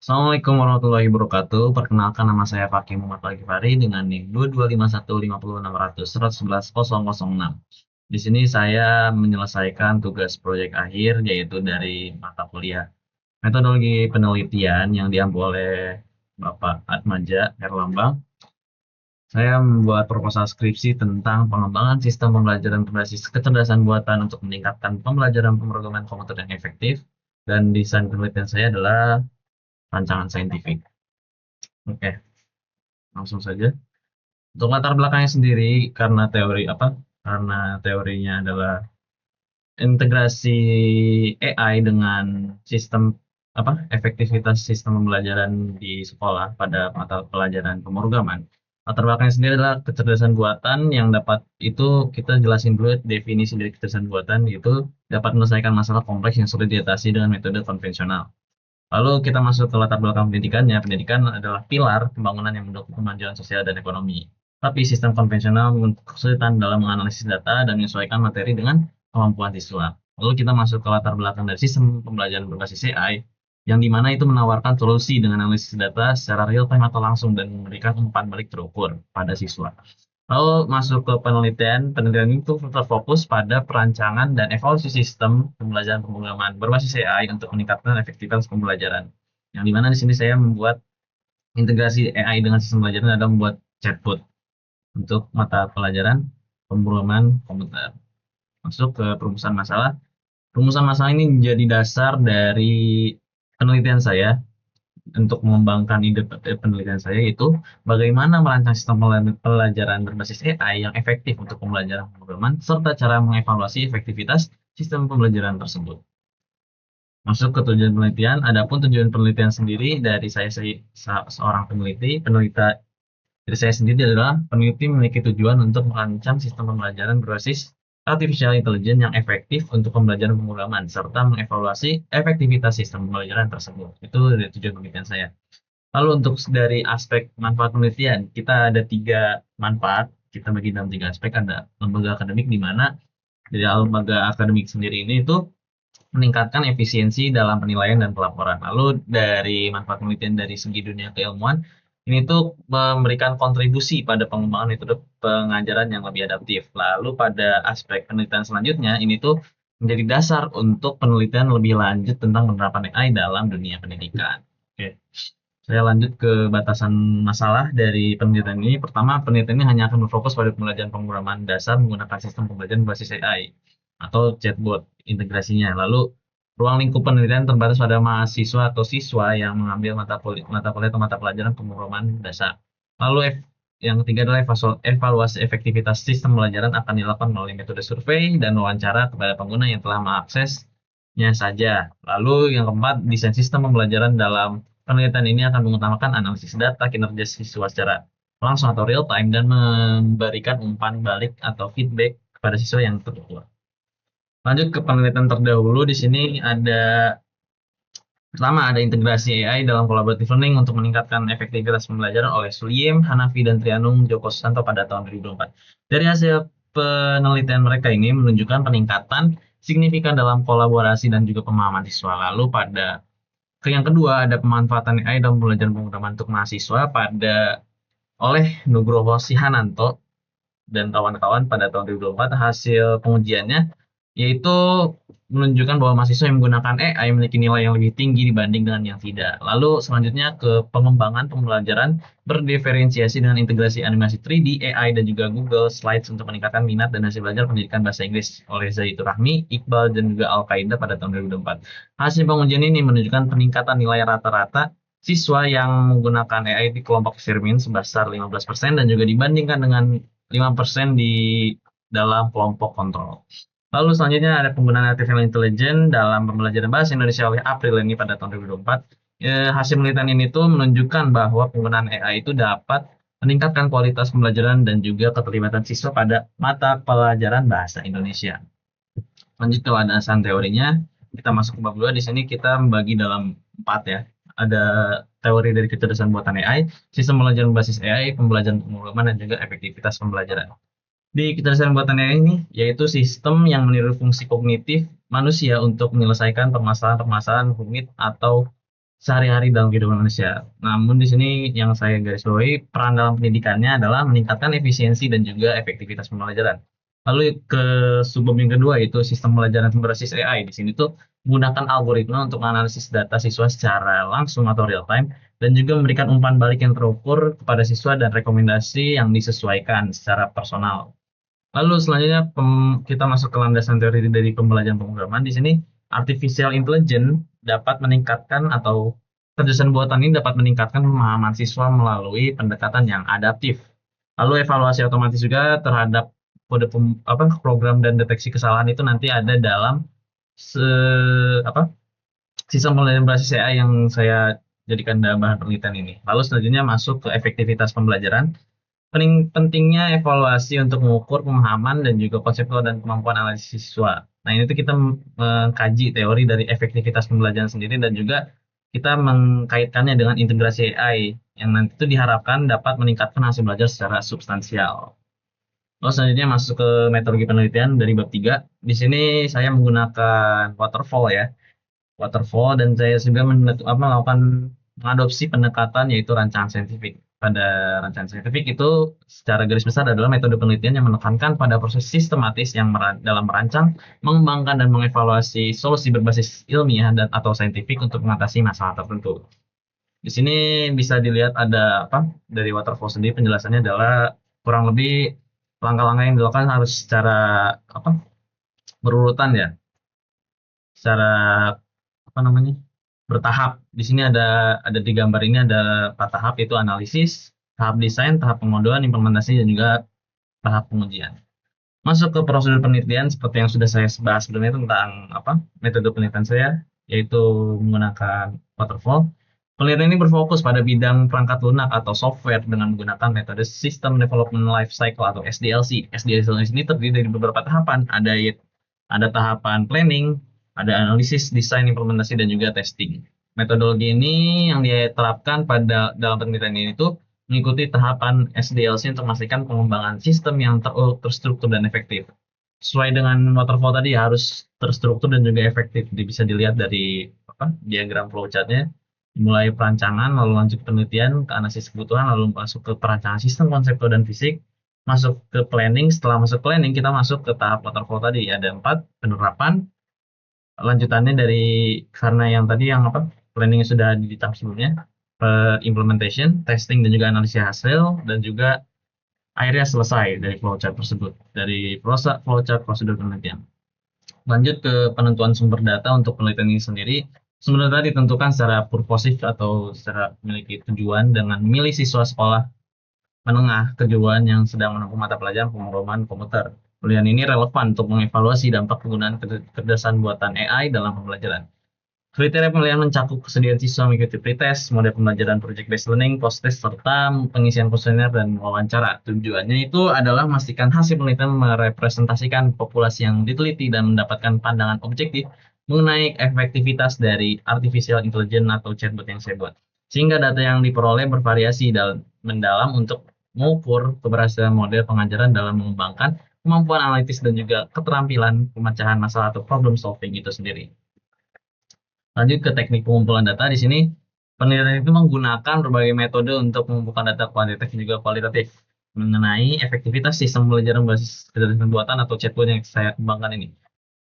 Assalamualaikum warahmatullahi wabarakatuh. Perkenalkan, nama saya Fakih Muhammad Al-Ghifari dengan NIM 2251501110006. Di sini saya menyelesaikan tugas proyek akhir yaitu dari mata kuliah metodologi penelitian yang diambil oleh Bapak Atmaja Herlambang. Saya membuat proposal skripsi tentang pengembangan sistem pembelajaran berbasis kecerdasan buatan untuk meningkatkan pembelajaran pemrograman komputer yang efektif, dan desain penelitian saya adalah rancangan saintifik. Oke, langsung saja. Untuk latar belakangnya sendiri, karena teori apa? Karena teorinya adalah integrasi AI dengan sistem apa? Efektivitas sistem pembelajaran di sekolah pada mata pelajaran pemrograman. Latar belakangnya sendiri adalah kecerdasan buatan yang dapat itu kita jelasin dulu definisi dari kecerdasan buatan, itu dapat menyelesaikan masalah kompleks yang sulit diatasi dengan metode konvensional. Lalu kita masuk ke latar belakang pendidikannya. Pendidikan adalah pilar pembangunan yang mendukung kemajuan sosial dan ekonomi. Tapi sistem konvensional kesulitan dalam menganalisis data dan menyesuaikan materi dengan kemampuan siswa. Lalu kita masuk ke latar belakang dari sistem pembelajaran berbasis AI, yang dimana itu menawarkan solusi dengan analisis data secara real time atau langsung dan memberikan umpan balik terukur pada siswa. Lalu masuk ke penelitian. Penelitian itu terfokus pada perancangan dan evaluasi sistem pembelajaran pemrograman berbasis AI untuk meningkatkan efektivitas pembelajaran. Yang dimana di sini saya membuat integrasi AI dengan sistem pembelajaran adalah membuat chatbot untuk mata pelajaran pemrograman komputer. Masuk ke perumusan masalah. Perumusan masalah ini menjadi dasar dari penelitian saya. Untuk mengembangkan ide penelitian saya itu bagaimana merancang sistem pelajaran berbasis AI yang efektif untuk pembelajaran pemrograman serta cara mengevaluasi efektivitas sistem pembelajaran tersebut. Masuk ke tujuan penelitian. Adapun tujuan penelitian sendiri dari saya seorang peneliti dari saya sendiri adalah peneliti memiliki tujuan untuk merancang sistem pembelajaran berbasis artificial intelligence yang efektif untuk pembelajaran pemrograman serta mengevaluasi efektivitas sistem pembelajaran tersebut. Itu dari tujuan penelitian saya. Lalu untuk dari aspek manfaat penelitian, kita ada 3 manfaat. Kita bagi dalam 3 aspek. Ada lembaga akademik, di mana dari lembaga akademik sendiri ini itu meningkatkan efisiensi dalam penilaian dan pelaporan. Lalu dari manfaat penelitian dari segi dunia keilmuan, ini tuh memberikan kontribusi pada pengembangan metode pengajaran yang lebih adaptif. Lalu pada aspek penelitian selanjutnya, ini tuh menjadi dasar untuk penelitian lebih lanjut tentang penerapan AI dalam dunia pendidikan. Oke. Saya lanjut ke batasan masalah dari penelitian ini. Pertama, penelitian ini hanya akan berfokus pada pembelajaran pemrograman dasar menggunakan sistem pembelajaran berbasis AI atau chatbot integrasinya. Lalu, ruang lingkup penelitian terbatas pada mahasiswa atau siswa yang mengambil mata kuliah atau mata pelajaran pemrograman dasar. Lalu, yang ketiga adalah evaluasi efektivitas sistem pembelajaran akan dilakukan melalui metode survei dan wawancara kepada pengguna yang telah mengaksesnya saja. Lalu, yang keempat, desain sistem pembelajaran dalam penelitian ini akan mengutamakan analisis data kinerja siswa secara langsung atau real time dan memberikan umpan balik atau feedback kepada siswa yang terukur. Lanjut ke penelitian terdahulu. Di sini pertama ada integrasi AI dalam collaborative learning untuk meningkatkan efektivitas pembelajaran oleh Suliem, Hanafi, dan Trianung Joko Susanto pada tahun 2024. Dari hasil penelitian mereka ini menunjukkan peningkatan signifikan dalam kolaborasi dan juga pemahaman siswa. Lalu yang kedua, ada pemanfaatan AI dalam pembelajaran pemrograman untuk mahasiswa oleh Nugroho Sihananto dan kawan-kawan pada tahun 2024. Hasil pengujiannya yaitu menunjukkan bahwa mahasiswa yang menggunakan AI memiliki nilai yang lebih tinggi dibanding dengan yang tidak. Lalu selanjutnya ke pengembangan pembelajaran berdiferensiasi dengan integrasi animasi 3D, AI, dan juga Google Slides untuk meningkatkan minat dan hasil belajar pendidikan bahasa Inggris oleh Zaitur Rahmi, Iqbal, dan juga Al-Qaeda pada tahun 2024. Hasil pengujian ini menunjukkan peningkatan nilai rata-rata siswa yang menggunakan AI di kelompok eksperimen sebesar 15% dan juga dibandingkan dengan 5% di dalam kelompok kontrol. Lalu selanjutnya ada penggunaan artificial intelligence dalam pembelajaran bahasa Indonesia oleh April ini pada tahun 2024. Hasil penelitian ini tuh menunjukkan bahwa penggunaan AI itu dapat meningkatkan kualitas pembelajaran dan juga keterlibatan siswa pada mata pelajaran bahasa Indonesia. Lanjut ke landasan teorinya, kita masuk ke bab 2. Di sini kita membagi dalam 4 ya. Ada teori dari kecerdasan buatan AI, sistem pembelajaran berbasis AI, pembelajaran pemrograman, dan juga efektivitas pembelajaran. Di kecerdasan buatan AI ini, yaitu sistem yang meniru fungsi kognitif manusia untuk menyelesaikan permasalahan-permasalahan rumit atau sehari-hari dalam kehidupan manusia. Namun di sini yang saya garis bawahi, peran dalam pendidikannya adalah meningkatkan efisiensi dan juga efektivitas pembelajaran. Lalu ke subbab yang kedua yaitu sistem pembelajaran berbasis AI. Di sini tuh menggunakan algoritma untuk menganalisis data siswa secara langsung atau real time dan juga memberikan umpan balik yang terukur kepada siswa dan rekomendasi yang disesuaikan secara personal. Lalu selanjutnya kita masuk ke landasan teori dari pembelajaran pemrograman. Di sini artificial intelligence dapat meningkatkan atau kecerdasan buatan ini dapat meningkatkan pemahaman siswa melalui pendekatan yang adaptif. Lalu evaluasi otomatis juga terhadap kode program dan deteksi kesalahan itu nanti ada dalam se, apa, sistem pembelajaran berbasis AI yang saya jadikan bahan penelitian ini. Lalu selanjutnya masuk ke efektivitas pembelajaran. Pentingnya evaluasi untuk mengukur pemahaman dan juga konseptual dan kemampuan analisis siswa. Nah, ini tuh kita mengkaji teori dari efektivitas pembelajaran sendiri dan juga kita mengkaitkannya dengan integrasi AI yang nanti itu diharapkan dapat meningkatkan hasil belajar secara substansial. Lalu selanjutnya masuk ke metodologi penelitian dari bab 3. Di sini saya menggunakan waterfall ya. Waterfall dan saya juga melakukan mengadopsi pendekatan yaitu rancangan saintifik. Pada rancangan saintifik itu secara garis besar adalah metode penelitian yang menekankan pada proses sistematis yang dalam merancang, mengembangkan dan mengevaluasi solusi berbasis ilmiah dan atau saintifik untuk mengatasi masalah tertentu. Di sini bisa dilihat ada apa dari waterfall sendiri penjelasannya adalah kurang lebih langkah-langkah yang dilakukan harus secara apa berurutan ya, secara apa namanya bertahap. Di sini ada di gambar ini ada 4 tahap yaitu analisis, tahap desain, tahap pengodoan, implementasi dan juga tahap pengujian. Masuk ke prosedur penelitian seperti yang sudah saya bahas sebelumnya tentang apa metode penelitian saya yaitu menggunakan waterfall. Penelitian ini berfokus pada bidang perangkat lunak atau software dengan menggunakan metode System Development Life Cycle atau SDLC. SDLC ini terdiri dari beberapa tahapan. Ada tahapan planning, ada analisis, desain, implementasi, dan juga testing. Metodologi ini yang diterapkan pada dalam penelitian ini itu mengikuti tahapan SDLC untuk memastikan pengembangan sistem yang terstruktur dan efektif. Sesuai dengan waterfall tadi harus terstruktur dan juga efektif. Jadi bisa dilihat dari diagram flowchartnya, mulai perancangan, lalu lanjut penelitian, ke analisis kebutuhan, lalu masuk ke perancangan sistem konseptual dan fisik, masuk ke planning. Setelah masuk planning, kita masuk ke tahap waterfall tadi. Ada 4, penerapan, lanjutannya dari karena yang tadi yang planning sudah di tahap sebelumnya, implementation, testing dan juga analisis hasil, dan juga akhirnya selesai dari flowchart tersebut, dari flowchart prosedur penelitian. Lanjut ke penentuan sumber data untuk penelitian ini sendiri. Sumber data ditentukan secara purposif atau secara memiliki tujuan dengan memilih siswa sekolah menengah kejuruan yang sedang menempuh mata pelajaran pemrograman komputer. Penelitian ini relevan untuk mengevaluasi dampak penggunaan kecerdasan buatan AI dalam pembelajaran. Kriteria penilaian mencakup kesediaan siswa mengikuti pretest, model pembelajaran project-based learning, post-test, serta pengisian kuesioner dan wawancara. Tujuannya itu adalah memastikan hasil penelitian merepresentasikan populasi yang diteliti dan mendapatkan pandangan objektif mengenai efektivitas dari artificial intelligence atau chatbot yang saya buat. Sehingga data yang diperoleh bervariasi mendalam untuk mengukur keberhasilan model pengajaran dalam mengembangkan kemampuan analitis dan juga keterampilan pemecahan masalah atau problem solving itu sendiri. Lanjut ke teknik pengumpulan data. Di sini penelitian itu menggunakan berbagai metode untuk mengumpulkan data kuantitatif dan juga kualitatif mengenai efektivitas sistem pembelajaran berbasis kecerdasan buatan atau chatbot yang saya kembangkan ini.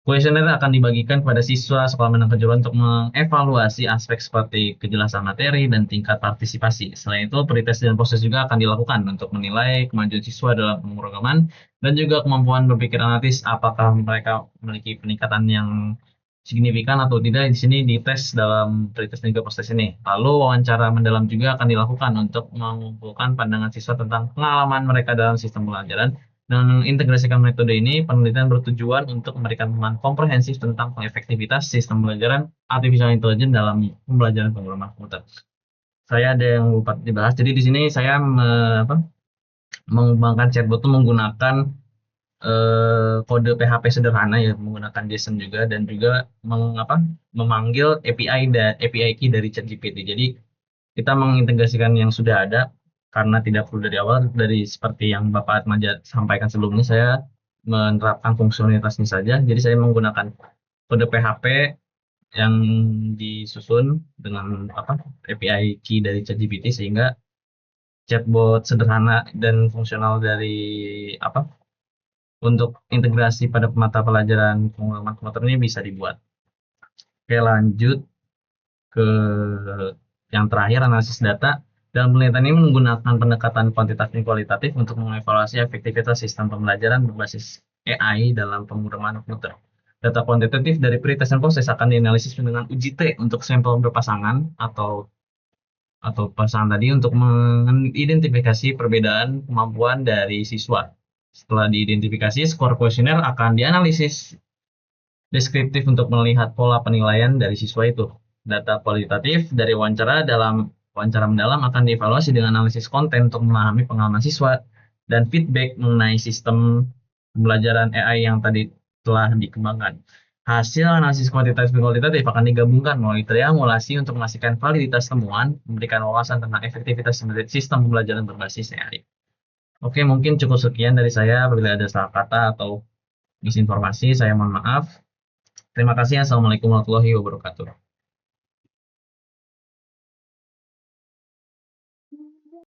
Kuesioner akan dibagikan kepada siswa sekolah menengah kejuruan untuk mengevaluasi aspek seperti kejelasan materi dan tingkat partisipasi. Selain itu, pretest dan proses juga akan dilakukan untuk menilai kemajuan siswa dalam pemrograman dan juga kemampuan berpikir analitis apakah mereka memiliki peningkatan yang signifikan atau tidak. Di sini dites dalam pretest dan juga proses ini. Lalu wawancara mendalam juga akan dilakukan untuk mengumpulkan pandangan siswa tentang pengalaman mereka dalam sistem pembelajaran. Dan integrasikan metode ini, penelitian bertujuan untuk memberikan pemahaman komprehensif tentang efektivitas sistem pembelajaran artificial intelligence dalam pembelajaran pemrograman komputer. Saya ada yang lupa dibahas. Jadi di sini saya mengembangkan chatbot itu menggunakan kode PHP sederhana ya, menggunakan JSON juga dan juga memanggil API key dari ChatGPT. Jadi kita mengintegrasikan yang sudah ada karena tidak perlu dari awal, dari seperti yang Bapak Atmaja sampaikan sebelumnya, saya menerapkan fungsionalitasnya saja. Jadi saya menggunakan kode PHP yang disusun dengan API key dari ChatGPT, sehingga chatbot sederhana dan fungsional dari untuk integrasi pada mata pelajaran pengalaman komputer ini bisa dibuat. Oke, lanjut ke yang terakhir, analisis data. Dalam penelitian ini menggunakan pendekatan kuantitatif dan kualitatif untuk mengevaluasi efektivitas sistem pembelajaran berbasis AI dalam pemrograman komputer. Data kuantitatif dari pretest and process akan dianalisis dengan uji T untuk sampel berpasangan atau pasangan tadi untuk mengidentifikasi perbedaan kemampuan dari siswa. Setelah diidentifikasi, skor kuesioner akan dianalisis deskriptif untuk melihat pola penilaian dari siswa itu. Data kualitatif dari wawancara mendalam akan dievaluasi dengan analisis konten untuk memahami pengalaman siswa dan feedback mengenai sistem pembelajaran AI yang tadi telah dikembangkan. Hasil analisis kuantitatif dan kualitatif akan digabungkan melalui triangulasi untuk memastikan validitas temuan, memberikan wawasan tentang efektivitas sistem pembelajaran berbasis AI. Oke, mungkin cukup sekian dari saya. Apabila ada salah kata atau misinformasi, saya mohon maaf. Terima kasih. Assalamualaikum warahmatullahi wabarakatuh.